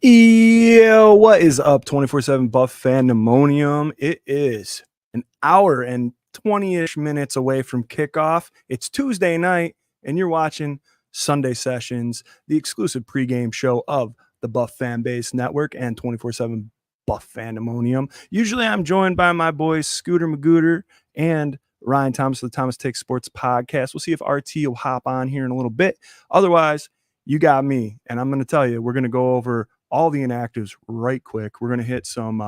Yo, what is up, 24/7 Buff Fandemonium? It is an hour and 20-ish minutes away from kickoff. It's Tuesday night, and you're watching Sunday Sessions, the exclusive pregame show of the Buff Fan Base Network and 24/7 Buff Fandemonium. Usually I'm joined by my boys Scooter Magooter and Ryan Thomas of the Thomas Takes Sports podcast. We'll see if RT will hop on here in a little bit. Otherwise, you got me, and I'm going to tell you, we're going to go over all the inactives right quick. We're going to hit some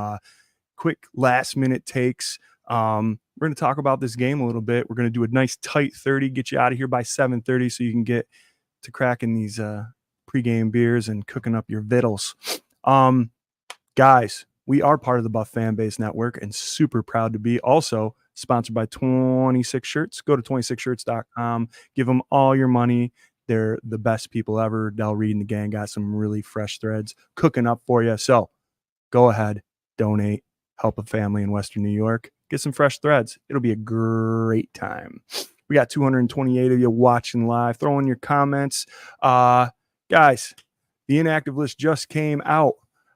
quick last-minute takes. We're going to talk about this game a little bit. We're going to do a nice tight 30, get you out of here by 7:30 so you can get to cracking these pregame beers and cooking up your vittles. Guys, we are part of the Buff Fan Base Network and super proud to be. Also sponsored by 26 Shirts. Go to 26shirts.com. Give them all your money. They're the best people ever. Del Reed and the gang got some really fresh threads cooking up for you. So go ahead, donate, help a family in Western New York, get some fresh threads. It'll be a great time. We got 228 of you watching live. Throw in your comments. Guys, the inactive list just came out.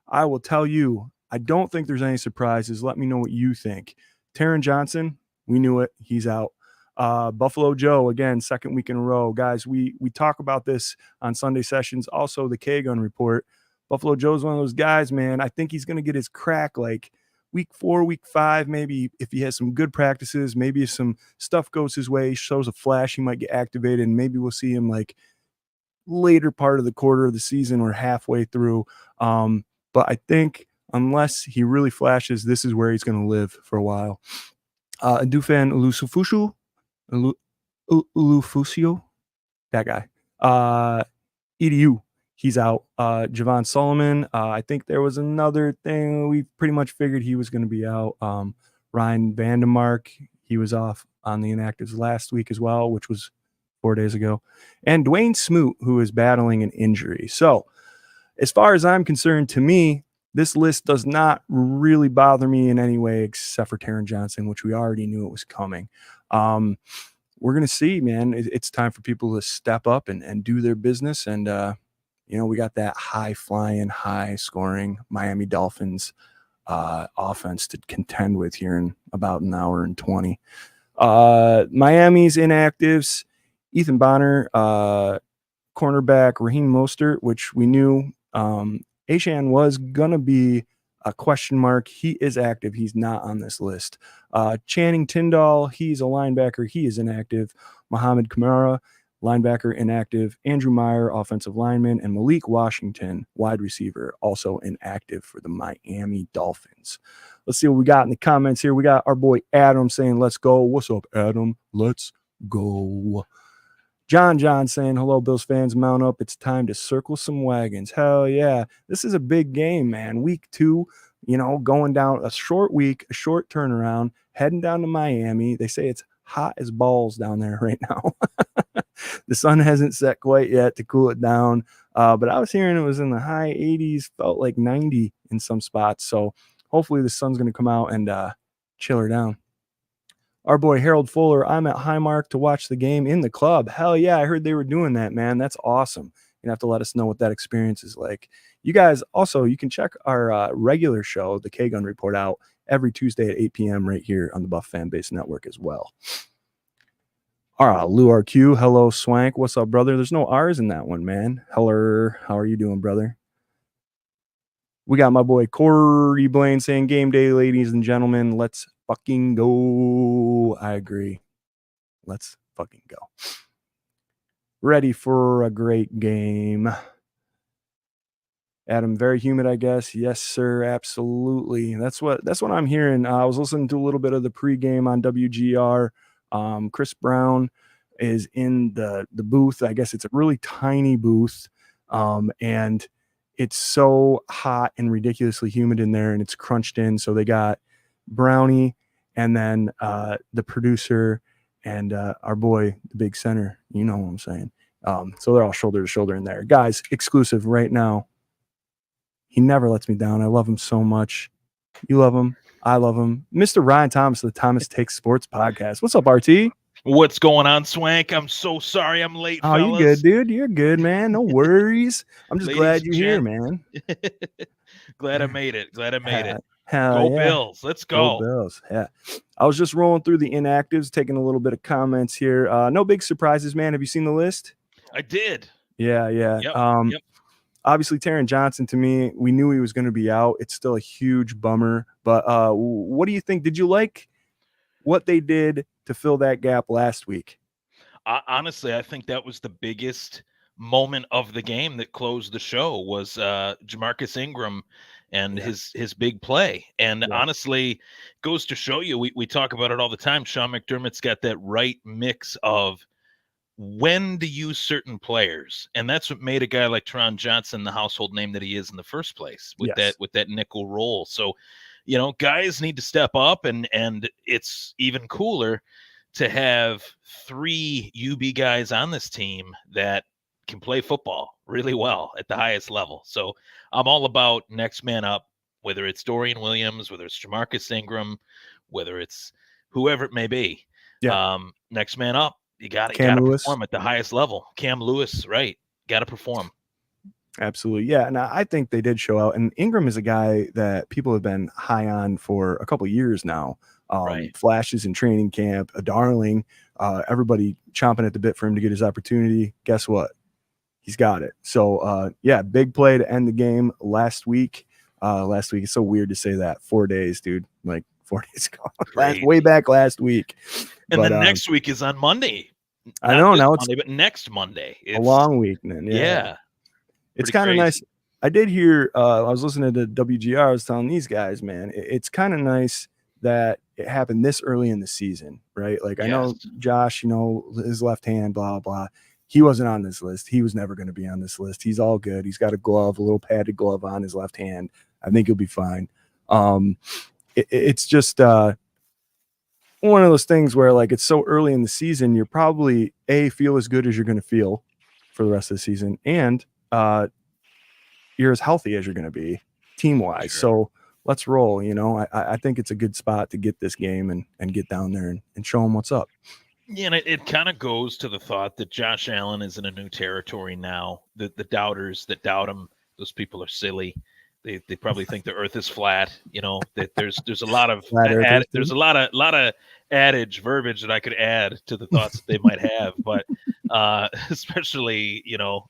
I will tell you, I don't think there's any surprises. Let me know what you think. Taron Johnson, we knew it. He's out. Buffalo Joe, again, second week in a row. Guys, we talk about this on Sunday Sessions. Also, the K-Gun report. Buffalo Joe's one of those guys, man. I think he's going to get his crack like week 4, week 5, maybe if he has some good practices, maybe if some stuff goes his way, shows a flash, he might get activated, and maybe we'll see him like later part of the quarter of the season or halfway through. But I think unless he really flashes, this is where he's going to live for a while. Dufan Ulufusio, that guy. EDU, he's out. Javon Solomon, I think there was another thing. We pretty much figured he was going to be out. Ryan Vandemark, he was off on the inactives last week as well, which was 4 days ago. And Dwayne Smoot, who is battling an injury. So as far as I'm concerned, to me, this list does not really bother me in any way except for Taron Johnson, which we already knew it was coming. We're going to see, man. It's time for people to step up and do their business. And, we got that high-flying, high-scoring Miami Dolphins offense to contend with here in about an hour and 20. Miami's inactives, Ethan Bonner, cornerback Raheem Mostert, which we knew Achane was going to be a question mark. He is active. He's not on this list. Channing Tindall, he's a linebacker. He is inactive. Mohamed Kamara, linebacker, inactive. Andrew Meyer, offensive lineman. And Malik Washington, wide receiver, also inactive for the Miami Dolphins. Let's see what we got in the comments here. We got our boy Adam saying, let's go. What's up, Adam? Let's go. John saying, hello, Bills fans, mount up. It's time to circle some wagons. Hell yeah. This is a big game, man. Week 2, going down a short week, a short turnaround, heading down to Miami. They say it's hot as balls down there right now. The sun hasn't set quite yet to cool it down. But I was hearing it was in the high 80s, felt like 90 in some spots. So hopefully the sun's going to come out and chill her down. Our boy Harold Fuller, I'm at Highmark to watch the game in the club. Hell yeah, I heard they were doing that, man. That's awesome. You have to let us know what that experience is like. You guys, also, you can check our regular show, the K-Gun Report, out every Tuesday at 8 p.m. right here on the Buff Fan Base Network as well. All right, Lou RQ, hello, Swank. What's up, brother? There's no R's in that one, man. Hello, how are you doing, brother? We got my boy Corey Blaine saying, game day, ladies and gentlemen. Let's fucking go. I agree. Let's fucking go. Ready for a great game. Adam, very humid, I guess. Yes, sir. Absolutely. That's what I'm hearing. I was listening to a little bit of the pregame on WGR. Chris Brown is in the booth. I guess it's a really tiny booth. And it's so hot and ridiculously humid in there, and it's crunched in. So they got Brownie and then the producer and our boy, the big center. You know what I'm saying? So they're all shoulder to shoulder in there. Guys, exclusive right now. He never lets me down. I love him so much. You love him. I love him. Mr. Ryan Thomas of the Thomas Takes Sports podcast. What's up, RT? What's going on, Swank? I'm so sorry I'm late, Oh, you good, fellas. dude. You're good, man. No worries. I'm just Ladies glad and you're here, gents. man. Glad I made it. Glad I made it. Hell Go yeah. Bills. Let's Go go. Bills. Yeah. I was just rolling through the inactives, taking a little bit of comments here. No big surprises, man. Have you seen the list? I did. Yeah, yeah. Yep. Yep. Obviously, Taron Johnson, to me, we knew he was going to be out. It's still a huge bummer. But what do you think? Did you like what they did to fill that gap last week? Honestly, I think that was the biggest moment of the game that closed the show was Jamarcus Ingram and Yeah. his big play. And Yeah. honestly, goes to show you, we talk about it all the time. Sean McDermott's got that right mix of when to use certain players, and that's what made a guy like Taron Johnson the household name that he is in the first place with Yes. that nickel role. So, guys need to step up, and it's even cooler to have 3 UB guys on this team that can play football really well at the highest level. So I'm all about next man up, whether it's Dorian Williams, whether it's Jamarcus Ingram, whether it's whoever it may be. Yeah. Next man up. You got Cam to Lewis. perform at the highest level. Cam Lewis, right? Got to perform. Absolutely. Yeah. And I think they did show out. And Ingram is a guy that people have been high on for a couple of years now. Right. Flashes in training camp, a darling. Everybody chomping at the bit for him to get his opportunity. Guess what? He's got it. So, yeah, big play to end the game last week. It's so weird to say that. 4 days, dude. Like 4 days ago. Way back last week. And then next week is on Monday. I know. Now it's Monday, but next Monday. It's a long week, man. Yeah. It's kind of nice. I did hear, I was listening to WGR. I was telling these guys, man, it's kind of nice that it happened this early in the season, right? Like, I know Josh, his left hand, blah, blah. He wasn't on this list. He was never going to be on this list. He's all good. He's got a little padded glove on his left hand. I think he'll be fine. It's just one of those things where, like, it's so early in the season, you're probably feel as good as you're going to feel for the rest of the season. And, you're as healthy as you're going to be team-wise. Sure. So let's roll. I think it's a good spot to get this game and get down there and show them what's up. Yeah, and it kind of goes to the thought that Josh Allen is in a new territory now. The doubters that doubt him, those people are silly. They probably think the earth is flat. That there's a lot of there's a lot of adage verbiage that I could add to the thoughts that they might have, but especially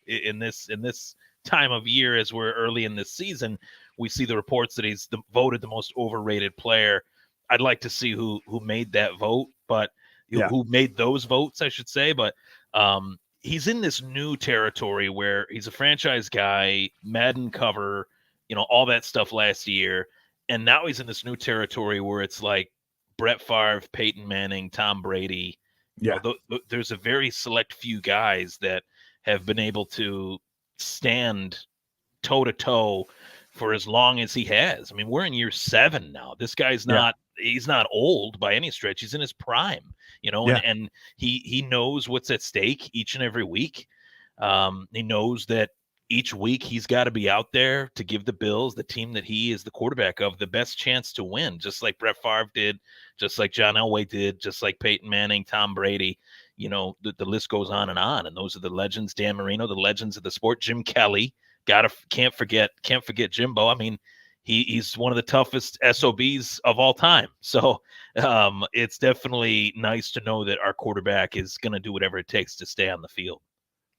in this time of year, as we're early in this season, we see the reports that he's voted the most overrated player. I'd like to see who made that vote, but who made those votes, I should say. But he's in this new territory where he's a franchise guy, Madden cover, all that stuff last year, and now he's in this new territory where it's like Brett Favre, Peyton Manning, Tom Brady. Yeah, there's a very select few guys that have been able to stand toe to toe for as long as he has. I mean, we're in year 7 now. This guy's he's not old by any stretch. He's in his prime, and he knows what's at stake each and every week. He knows that each week he's got to be out there to give the Bills, the team that he is the quarterback of, the best chance to win, just like Brett Favre did, just like John Elway did, just like Peyton Manning, Tom Brady. The list goes on, and those are the legends. Dan Marino, the legends of the sport. Jim Kelly, can't forget Jimbo. I mean, he's one of the toughest SOBs of all time. So it's definitely nice to know that our quarterback is going to do whatever it takes to stay on the field.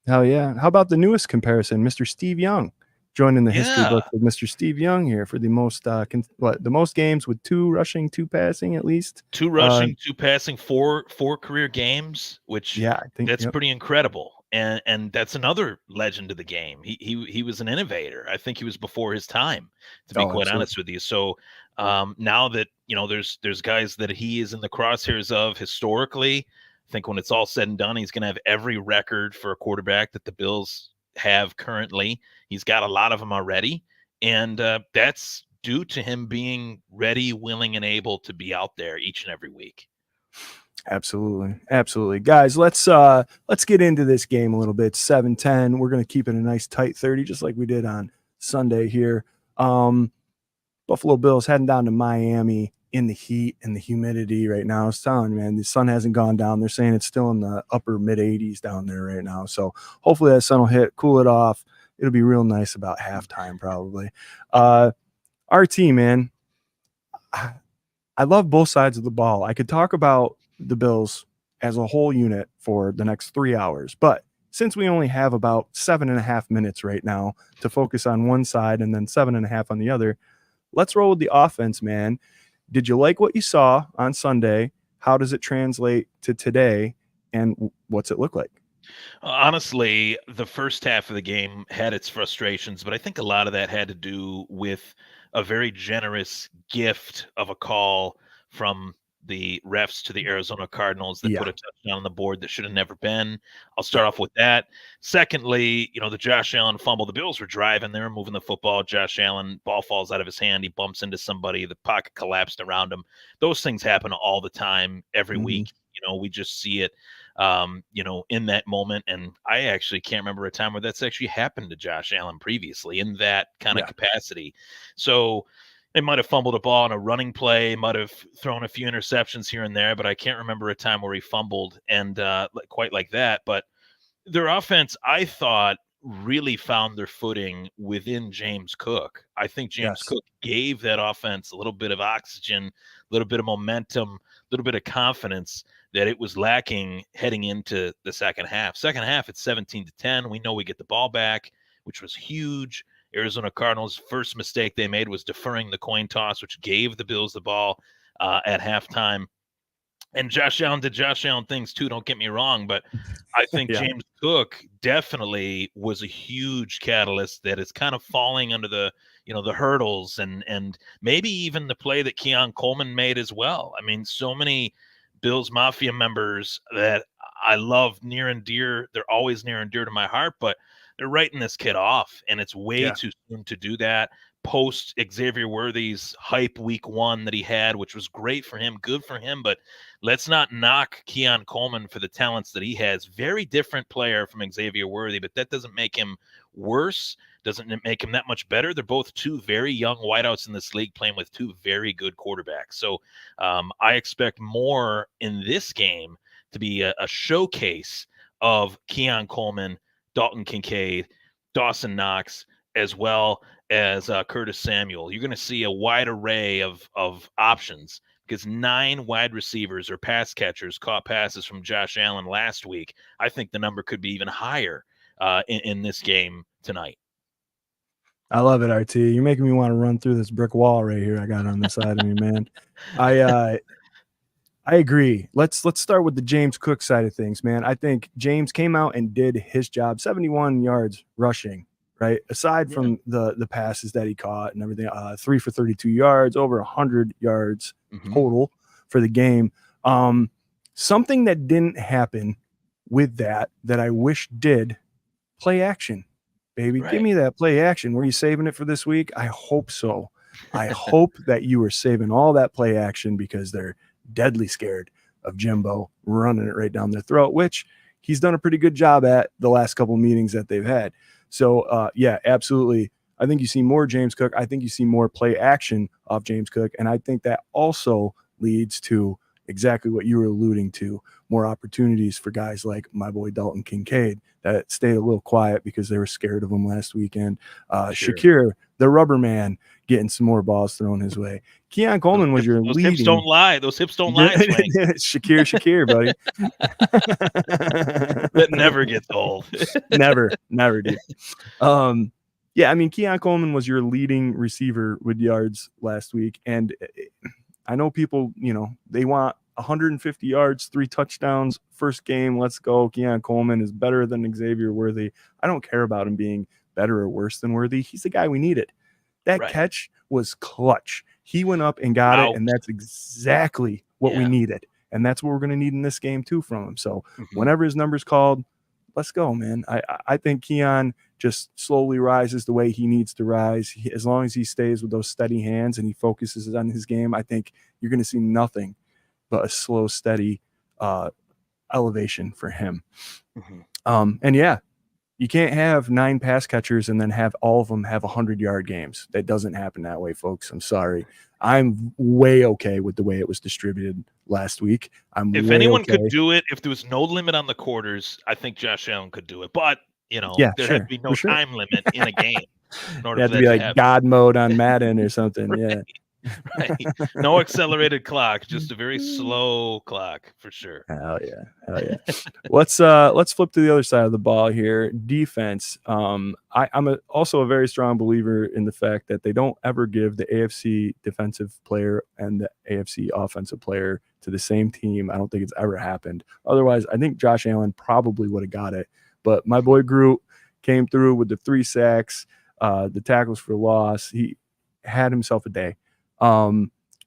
Hell yeah. How about the newest comparison, Mr. Steve Young? Joining the history book with Mr. Steve Young here for the most the most games with 2 rushing, 2 passing at least. 2 rushing, 2 passing, 4 career games, which I think that's pretty incredible. And that's another legend of the game. He was an innovator. I think he was before his time, to be quite honest with you. So now that there's guys that he is in the crosshairs of historically, I think when it's all said and done, he's going to have every record for a quarterback that the Bills have currently. He's got a lot of them already, and that's due to him being ready, willing, and able to be out there each and every week. Absolutely, guys. Let's get into this game a little bit. 7-10. We're going to keep it a nice tight 30, just like we did on Sunday here. Buffalo Bills heading down to Miami in the heat and the humidity right now. I was telling you, man, the sun hasn't gone down. They're saying it's still in the upper mid 80s down there right now. So hopefully that sun will hit, cool it off. It'll be real nice about halftime probably. RT, man, I love both sides of the ball. I could talk about the Bills as a whole unit for the next 3 hours, but since we only have about 7.5 minutes right now to focus on one side and then 7.5 on the other, let's roll with the offense, man. Did you like what you saw on Sunday? How does it translate to today? And what's it look like? Honestly, the first half of the game had its frustrations, but I think a lot of that had to do with a very generous gift of a call from the refs to the Arizona Cardinals that put Yeah. a touchdown on the board that should have never been. I'll start off with that. Secondly, the Josh Allen fumble. The Bills were driving. They were moving the football. Josh Allen, ball falls out of his hand. He bumps into somebody. The pocket collapsed around him. Those things happen all the time, every week. We just see it in that moment. And I actually can't remember a time where that's actually happened to Josh Allen previously in that kind of capacity. So they might have fumbled a ball on a running play, might have thrown a few interceptions here and there, but I can't remember a time where he fumbled and quite like that. But their offense, I thought, really found their footing within James Cook. I think James Cook gave that offense a little bit of oxygen, a little bit of momentum, a little bit of confidence that it was lacking heading into the second half. Second half, it's 17-10. We know we get the ball back, which was huge. Arizona Cardinals' first mistake they made was deferring the coin toss, which gave the Bills the ball at halftime. And Josh Allen did Josh Allen things too, don't get me wrong, but I think James Cook definitely was a huge catalyst that is kind of falling under the hurdles and maybe even the play that Keon Coleman made as well. I mean, so many Bills Mafia members that I love near and dear. They're always near and dear to my heart, but they're writing this kid off, and it's way too soon to do that. Post Xavier Worthy's hype week 1 that he had, which was great for him, good for him, but let's not knock Keon Coleman for the talents that he has. Very different player from Xavier Worthy, but that doesn't make him worse. Doesn't make him that much better. They're both two very young wideouts in this league playing with two very good quarterbacks. So I expect more in this game to be a showcase of Keon Coleman, Dalton Kincaid, Dawson Knox, as well as Curtis Samuel. You're going to see a wide array of options because 9 wide receivers or pass catchers caught passes from Josh Allen last week. I think the number could be even higher in this game tonight. I love it, RT. You're making me want to run through this brick wall right here I got on the side of me, man. I agree. Let's start with the James Cook side of things, man. I think James came out and did his job. 71 yards rushing, right? Aside from the passes that he caught and everything, 3 for 32 yards, over 100 yards total for the game. Something that didn't happen with that I wish did, play action. Baby, give me that play action. Were you saving it for this week? I hope so. I hope that you were saving all that play action because they're deadly scared of Jimbo running it right down their throat, which he's done a pretty good job at the last couple of meetings that they've had. So, yeah, absolutely. I think you see more James Cook. I think you see more play action of James Cook. And I think that also leads to exactly what you were alluding to, more opportunities for guys like my boy Dalton Kincaid that stayed a little quiet because they were scared of him last weekend. Shakir, the rubber man, getting some more balls thrown his way. Keon Coleman was your leading. Hips don't lie. Those hips don't lie, Swank. Shakir, buddy. That never gets old. never, dude. Yeah, I mean, Keon Coleman was your leading receiver with yards last week. And I know people, they want 150 yards, 3 touchdowns, first game. Let's go. Keon Coleman is better than Xavier Worthy. I don't care about him being better or worse than Worthy. He's the guy we needed. That catch was clutch. He went up and got it, and that's exactly what we needed. And that's what we're going to need in this game too from him. So whenever his number's called, let's go, man. I think Keon just slowly rises the way he needs to rise. As long as he stays with those steady hands and he focuses on his game, I think you're going to see nothing but a slow, steady elevation for him. And yeah, you can't have 9 pass catchers and then have all of them have 100-yard games. That doesn't happen that way, folks. I'm sorry. I'm way okay with the way it was distributed last week. If way anyone okay. could do it, if there was no limit on the quarters, I think Josh Allen could do it. But, Yeah, there sure, had to be for no sure. time limit in a game in order You for have to that be to like happen. God mode on Madden or something. Yeah. Right. No accelerated clock, just a very slow clock for sure. Hell yeah. Hell yeah. Let's flip to the other side of the ball here. Defense. I'm also a very strong believer in the fact that they don't ever give the AFC defensive player and the AFC offensive player to the same team. I don't think it's ever happened. Otherwise, I think Josh Allen probably would have got it. But my boy Groot came through with the 3 sacks, the tackles for loss. He had himself a day.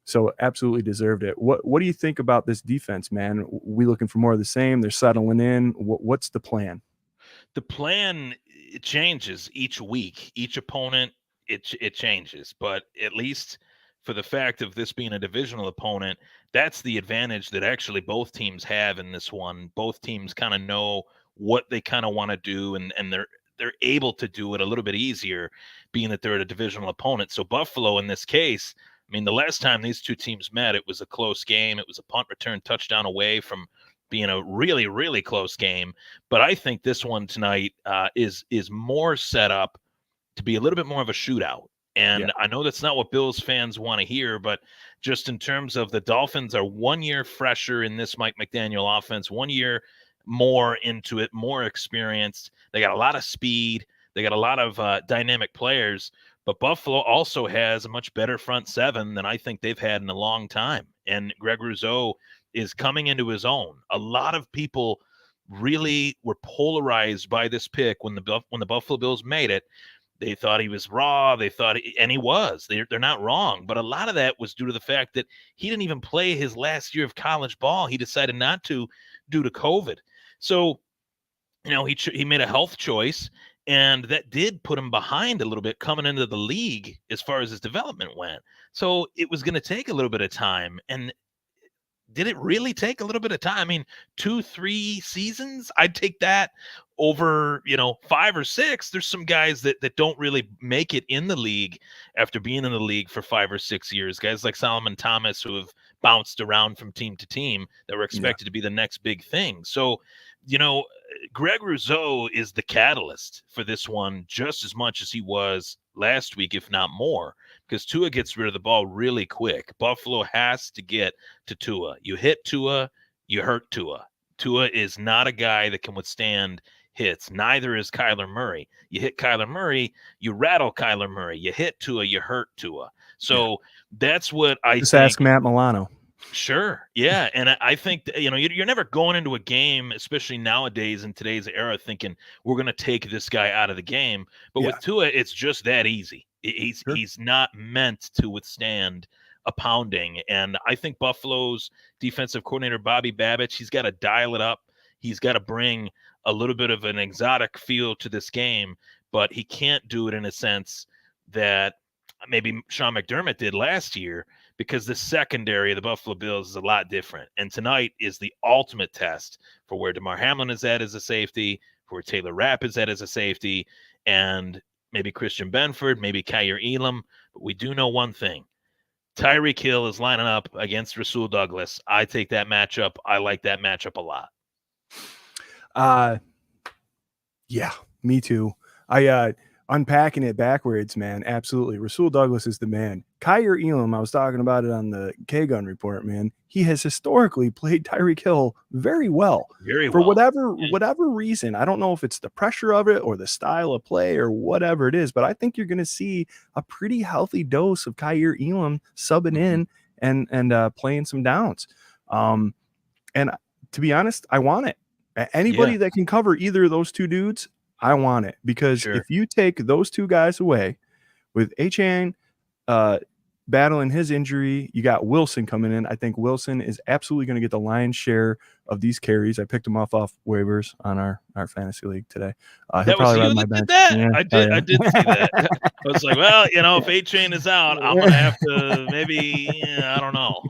So absolutely deserved it. What do you think about this defense, man? We looking for more of the same? They're settling in. What's the plan? The plan, it changes each week. Each opponent, it changes. But at least for the fact of this being a divisional opponent, that's the advantage that actually both teams have in this one. Both teams kind of know what they kind of want to do, and they're able to do it a little bit easier, being that they're a divisional opponent. So Buffalo, in this case, I mean, the last time these two teams met, it was a close game. It was a punt return touchdown away from being a really, really close game. But I think this one tonight is more set up to be a little bit more of a shootout. And Yeah. I know that's not what Bills fans want to hear, but just in terms of the Dolphins are 1 year fresher in this Mike McDaniel offense, 1 year more into it, more experienced. They got a lot of speed. They got a lot of dynamic players. But Buffalo also has a much better front seven than I think they've had in a long time. And Greg Rousseau is coming into his own. A lot of people really were polarized by this pick when the Buffalo Bills made it. They thought he was raw. They thought, and he was. They're not wrong. But a lot of that was due to the fact that he didn't even play his last year of college ball. He decided not to due to COVID. So, he made a health choice, and that did put him behind a little bit coming into the league as far as his development went. So it was going to take a little bit of time. And did it really take a little bit of time? I mean, 2-3 seasons, I'd take that over 5 or 6. There's some guys that don't really make it in the league after being in the league for 5 or 6 years, guys like Solomon Thomas, who have bounced around from team to team, that were expected to be the next big thing. So Greg Rousseau is the catalyst for this one just as much as he was last week, if not more, because Tua gets rid of the ball really quick. Buffalo has to get to Tua. You hit Tua, you hurt Tua. Tua is not a guy that can withstand hits. Neither is Kyler Murray. You hit Kyler Murray, you rattle Kyler Murray. You hit Tua, you hurt Tua. So that's what I Just think. ask Matt Milano. Sure. Yeah. And I think that, you're never going into a game, especially nowadays in today's era, thinking we're going to take this guy out of the game. But with Tua, it's just that easy. He's not meant to withstand a pounding. And I think Buffalo's defensive coordinator, Bobby Babich, he's got to dial it up. He's got to bring a little bit of an exotic feel to this game, but he can't do it in a sense that maybe Sean McDermott did last year, because the secondary of the Buffalo Bills is a lot different. And tonight is the ultimate test for where DeMar Hamlin is at as a safety, for where Taylor Rapp is at as a safety, and maybe Christian Benford, maybe Kyer Elam. But we do know one thing. Tyreek Hill is lining up against Rasul Douglas. I take that matchup. I like that matchup a lot. Yeah, me too. Unpacking it backwards, man. Absolutely. Rasul Douglas is the man. Kyer Elam, I was talking about it on the K-Gun report, man. He has historically played Tyreek Hill very well. For whatever reason. I don't know if it's the pressure of it or the style of play or whatever it is, but I think you're going to see a pretty healthy dose of Kyer Elam subbing in and playing some downs. And to be honest, I want it. Anybody that can cover either of those two dudes, I want it, because if you take those two guys away with Achane battling his injury, you got Wilson coming in. I think Wilson is absolutely going to get the lion's share of these carries. I picked him off waivers on our fantasy league today. That was you that did that? Yeah. I did see that. I was like, well, if Achane is out, I'm going to have to maybe, I don't know.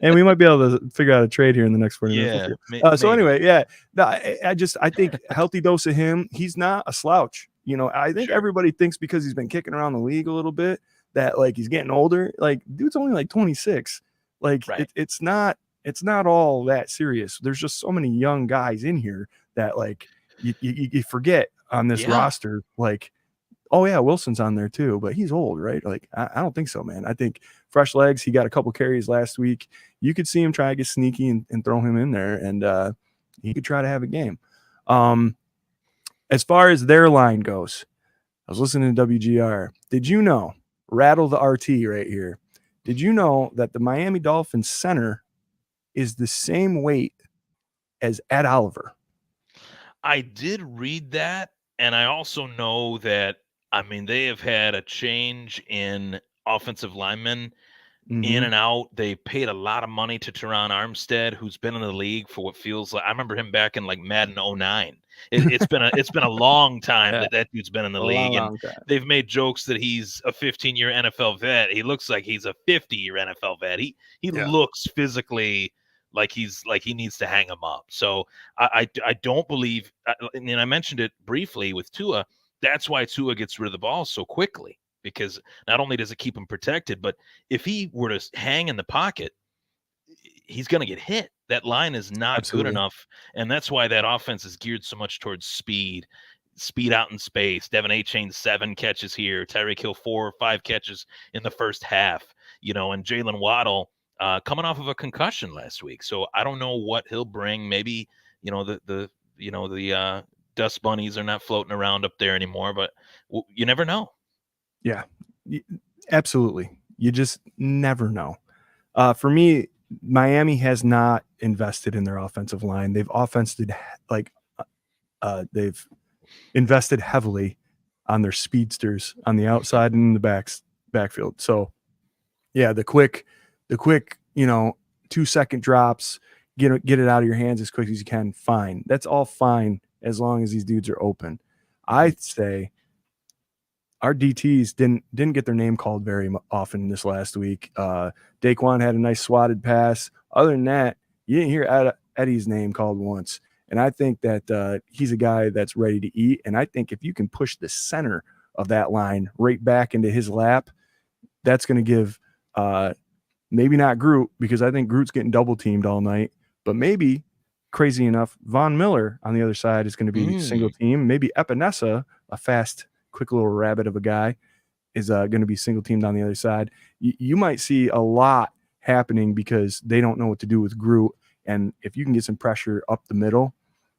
And we might be able to figure out a trade here in the next 40 minutes. So anyway, I think healthy dose of him. He's not a slouch. I think everybody thinks because he's been kicking around the league a little bit that like he's getting older. Like dude's only like 26. Like Right. it's not all that serious. There's just so many young guys in here that like you forget on this Yeah. roster. Like, oh yeah, Wilson's on there too, but he's old, right? Like I don't think so, man. I think fresh legs. He got a couple carries last week. You could see him try to get sneaky and throw him in there, and he could try to have a game. As far as their line goes, I was listening to WGR. Did you know, rattle the RT right here, did you know that the Miami Dolphins center is the same weight as Ed Oliver? I did read that, and I also know that, I mean, they have had a change in offensive linemen in and out. They paid a lot of money to Teron Armstead, who's been in the league for what feels like, I remember him back in like Madden 09. It's been a long time Yeah. that dude's been in the A league, long and time. they've made jokes that he's a 15-year NFL vet. He looks like he's a 50-year NFL vet. He Yeah. looks physically like he needs to hang him up. So I don't believe, and I mentioned it briefly with Tua. That's why Tua gets rid of the ball so quickly, because not only does it keep him protected, but if he were to hang in the pocket, he's going to get hit. That line is not Absolutely. good enough, and that's why that offense is geared so much towards speed out in space. Devin Achane 7 catches here, Tyreek Hill 4 or 5 catches in the first half, and Jalen Waddle coming off of a concussion last week. So I don't know what he'll bring. Maybe the dust bunnies are not floating around up there anymore, but you never know. Yeah, absolutely. You just never know. For me, Miami has not invested in their offensive line. They've they've invested heavily on their speedsters on the outside and in the backfield. So yeah, the quick, 2-second drops, get it out of your hands as quick as you can. Fine. That's all fine as long as these dudes are open. I'd say our DTs didn't get their name called very often this last week. Daquan had a nice swatted pass. Other than that, you didn't hear Eddie's name called once. And I think that he's a guy that's ready to eat. And I think if you can push the center of that line right back into his lap, that's going to give maybe not Groot, because I think Groot's getting double teamed all night, but maybe, crazy enough, Von Miller on the other side is going to be single team. Maybe Epinesa, a fast, quick little rabbit of a guy, is going to be single teamed on the other side. You might see a lot happening because they don't know what to do with Groot. And if you can get some pressure up the middle,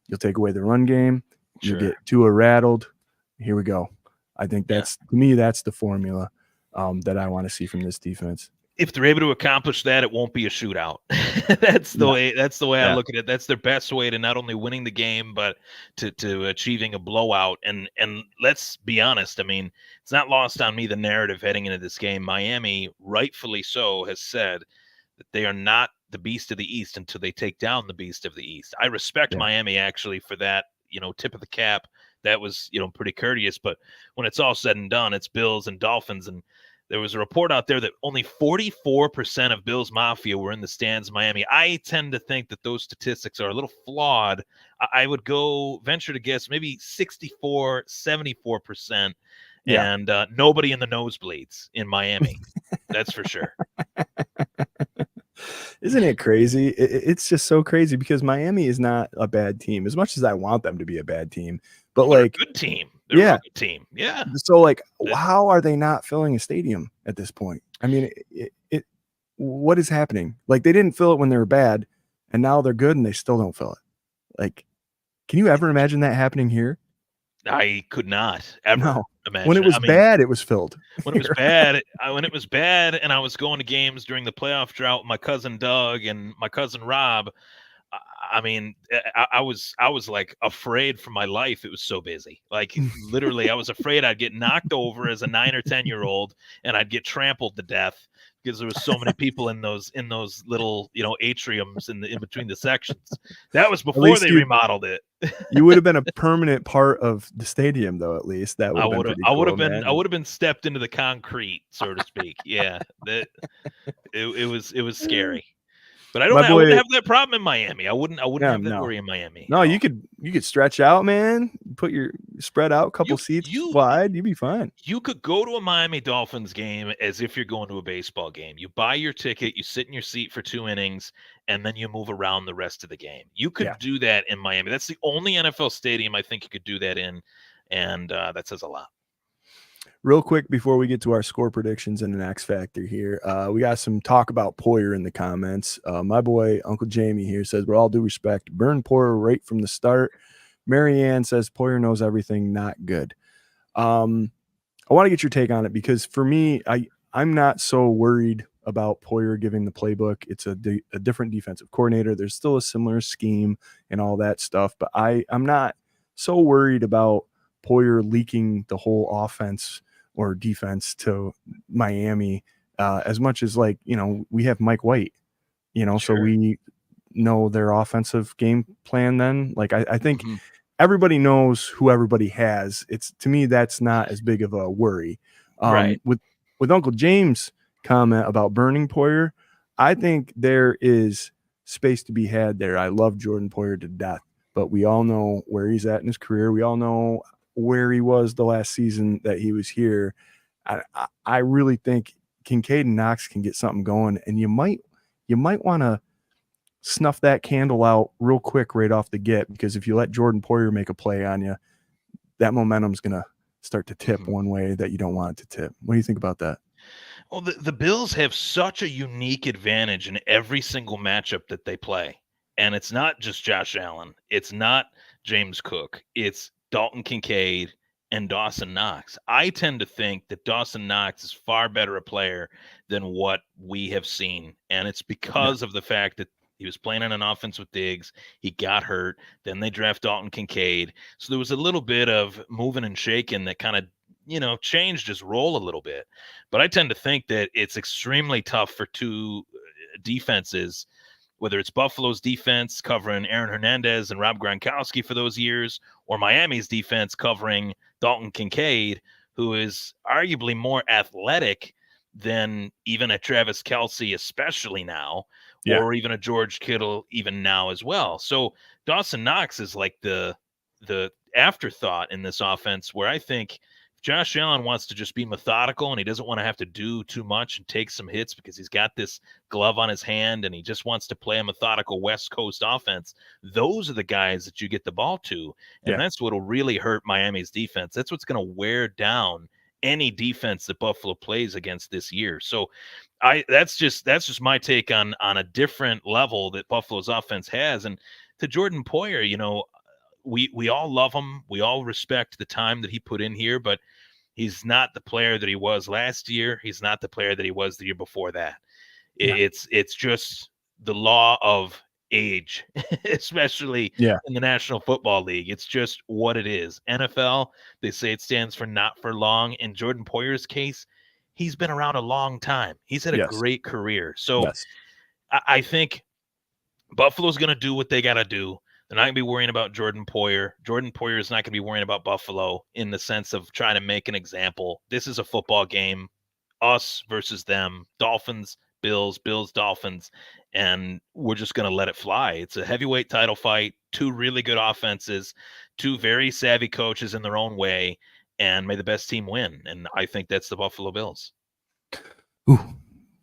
you'll take away the run game. You'll get Tua rattled. Here we go. I think to me, that's the formula that I want to see from this defense. If they're able to accomplish that, it won't be a shootout. That's the way I look at it. That's their best way to not only winning the game, but to achieving a blowout. And let's be honest. I mean, it's not lost on me, the narrative heading into this game. Miami, rightfully so, has said that they are not the beast of the East until they take down the beast of the East. I respect Miami actually for that, tip of the cap. That was, pretty courteous. But when it's all said and done, it's Bills and Dolphins. And there was a report out there that only 44% of Bills Mafia were in the stands in Miami. I tend to think that those statistics are a little flawed. I would venture to guess maybe 64, 74%, and nobody in the nosebleeds in Miami. That's for sure. Isn't it crazy? It's just so crazy because Miami is not a bad team, as much as I want them to be a bad team. But they're a good team. They're a good team. Yeah. So how are they not filling a stadium at this point? I mean, what is happening? Like, they didn't fill it when they were bad, and now they're good and they still don't fill it. Like, can you ever imagine that happening here? I could not ever imagine. When it was bad, it was filled. When it was bad, and I was going to games during the playoff drought with my cousin Doug and my cousin Rob. I mean, I was like afraid for my life. It was so busy. Like, literally, I was afraid I'd get knocked over as a 9 or 10-year-old and I'd get trampled to death because there was so many people in those little, atriums in between the sections. That was before they remodeled it. You would have been a permanent part of the stadium, though. At least that would I would have been stepped into the concrete, so to speak. Yeah, it was scary. But I wouldn't have that problem in Miami. I wouldn't have that worry in Miami. No, you could stretch out, man. Put your spread out, couple seats wide. You'd be fine. You could go to a Miami Dolphins game as if you're going to a baseball game. You buy your ticket, you sit in your seat for 2 innings, and then you move around the rest of the game. You could do that in Miami. That's the only NFL stadium I think you could do that in, and that says a lot. Real quick before we get to our score predictions and an X Factor here, we got some talk about Poyer in the comments. My boy, Uncle Jamie here says, with all due respect, burn Poyer right from the start. Marianne says, Poyer knows everything, not good. I want to get your take on it because for me, I'm not so worried about Poyer giving the playbook. It's a different defensive coordinator. There's still a similar scheme and all that stuff, but I'm not so worried about Poyer leaking the whole offense or defense to Miami as much as, like, you know, we have Mike White, you know, so we know their offensive game plan then. Like, I think everybody knows who everybody has. It's, to me, that's not as big of a worry. Right. With Uncle James' comment about burning Poyer, I think there is space to be had there. I love Jordan Poyer to death, but we all know where he's at in his career. We all know where he was the last season that he was here. I really think Kincaid and Knox can get something going, and you might want to snuff that candle out real quick right off the get, because if you let Jordan Poyer make a play on you, that momentum's going to start to tip one way that you don't want it to tip. What do you think about that? Well, the Bills have such a unique advantage in every single matchup that they play. And it's not just Josh Allen. It's not James Cook. It's Dalton Kincaid and Dawson Knox. I tend to think that Dawson Knox is far better a player than what we have seen. And it's because of the fact that he was playing in an offense with Diggs. He got hurt. Then they draft Dalton Kincaid. So there was a little bit of moving and shaking that kind of, you know, changed his role a little bit. But I tend to think that it's extremely tough for two defenses, whether it's Buffalo's defense covering Aaron Hernandez and Rob Gronkowski for those years, or Miami's defense covering Dalton Kincaid, who is arguably more athletic than even a Travis Kelce, especially now, or even a George Kittle, even now as well. So Dawson Knox is like the afterthought in this offense, where I think Josh Allen wants to just be methodical and he doesn't want to have to do too much and take some hits because he's got this glove on his hand and he just wants to play a methodical West Coast offense. Those are the guys that you get the ball to. And that's what'll really hurt Miami's defense. That's what's going to wear down any defense that Buffalo plays against this year. So that's just my take on a different level that Buffalo's offense has. And to Jordan Poyer, you know, we all love him. We all respect the time that he put in here, but he's not the player that he was last year. He's not the player that he was the year before that. It's just the law of age, especially in the National Football League. It's just what it is. NFL, they say it stands for not for long. In Jordan Poyer's case, he's been around a long time. He's had a great career. So I think Buffalo's going to do what they got to do. They're not going to be worrying about Jordan Poyer. Jordan Poyer is not going to be worrying about Buffalo in the sense of trying to make an example. This is a football game, us versus them, Dolphins, Bills, Dolphins, and we're just going to let it fly. It's a heavyweight title fight, two really good offenses, two very savvy coaches in their own way, and may the best team win. And I think that's the Buffalo Bills. Ooh.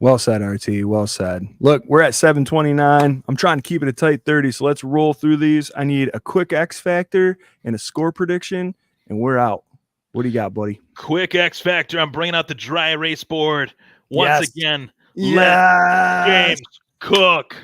Well said, RT. Well said. Look, we're at 7:29. I'm trying to keep it a tight 30, so let's roll through these. I need a quick X factor and a score prediction, and we're out. What do you got, buddy? Quick X factor. I'm bringing out the dry erase board once again. Let James Cook.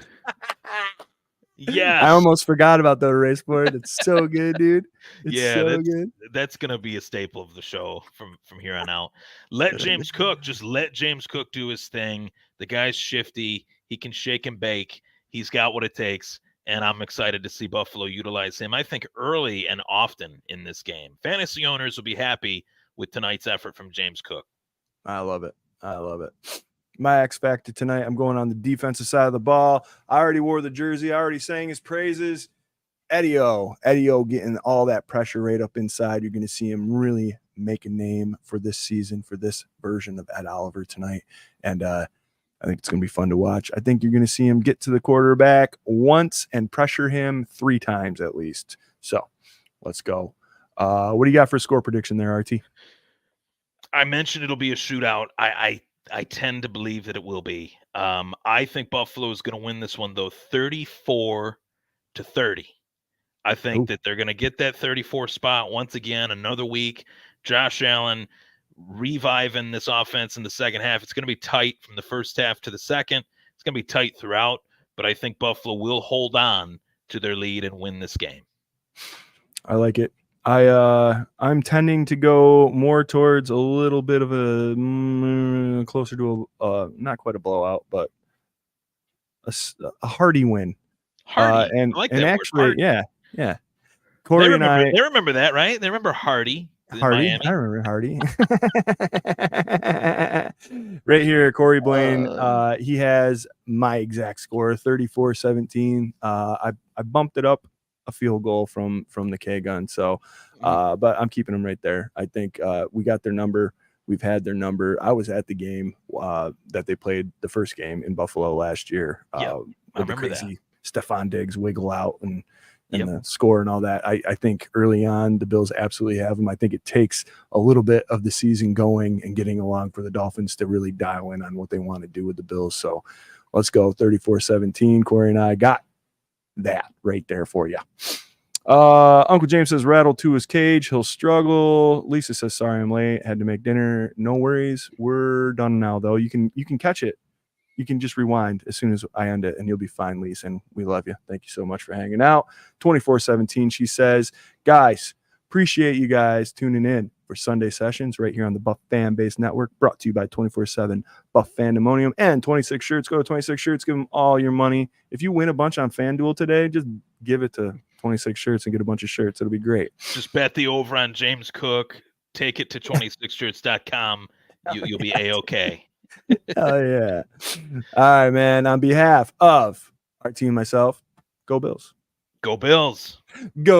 I almost forgot about the erase board. It's so good, dude. It's so good. That's gonna be a staple of the show from here on out. Let James Cook do his thing. The guy's shifty. He can shake and bake. He's got what it takes, and I'm excited to see Buffalo utilize him, I think, early and often in this game. Fantasy owners will be happy with tonight's effort from James Cook. I love it. My X factor tonight, I'm going on the defensive side of the ball. I already wore the jersey. I already sang his praises. Eddie-O getting all that pressure right up inside. You're going to see him really make a name for this season, for this version of Ed Oliver tonight. And I think it's going to be fun to watch. I think you're going to see him get to the quarterback once and pressure him 3 times at least. So let's go. What do you got for a score prediction there, RT? I mentioned it'll be a shootout. I tend to believe that it will be. I think Buffalo is going to win this one, though, 34-30. I think that they're going to get that 34 spot once again, another week. Josh Allen reviving this offense in the second half. It's going to be tight from the first half to the second. It's going to be tight throughout, but I think Buffalo will hold on to their lead and win this game. I like it. I'm tending to go more towards a little bit of a closer to a not quite a blowout, but a hearty win. Hardy, and I like and that actually, word, yeah. Corey and I, they remember that, right? They remember Hardy. Hardy, I remember Hardy. Right here, Corey Blaine. He has my exact score, 34-17. I bumped it up a field goal from the K gun. So, but I'm keeping them right there. I think we got their number. We've had their number. I was at the game that they played the first game in Buffalo last year. I remember the crazy that. Stephon Diggs wiggle out and the score and all that. I think early on the Bills absolutely have them. I think it takes a little bit of the season going and getting along for the Dolphins to really dial in on what they want to do with the Bills. So let's go 34-17. Corey and I got that right there for you. Uncle James says rattle to his cage. He'll struggle. Lisa says, sorry, I'm late. Had to make dinner. No worries. We're done now though. You can catch it. You can just rewind as soon as I end it and you'll be fine, Lisa. And we love you. Thank you so much for hanging out. 24-17. She says, guys, appreciate you guys tuning in for Sunday sessions right here on the Buff Fan Base Network, brought to you by 24/7 Buff Fandemonium and 26 Shirts. Go to 26 Shirts, give them all your money. If you win a bunch on FanDuel today, just give it to 26 Shirts and get a bunch of shirts. It'll be great. Just bet the over on James Cook. Take it to 26shirts.com. You'll be A-okay. Oh yeah. All right, man. On behalf of our team, myself, go Bills. Go Bills. Go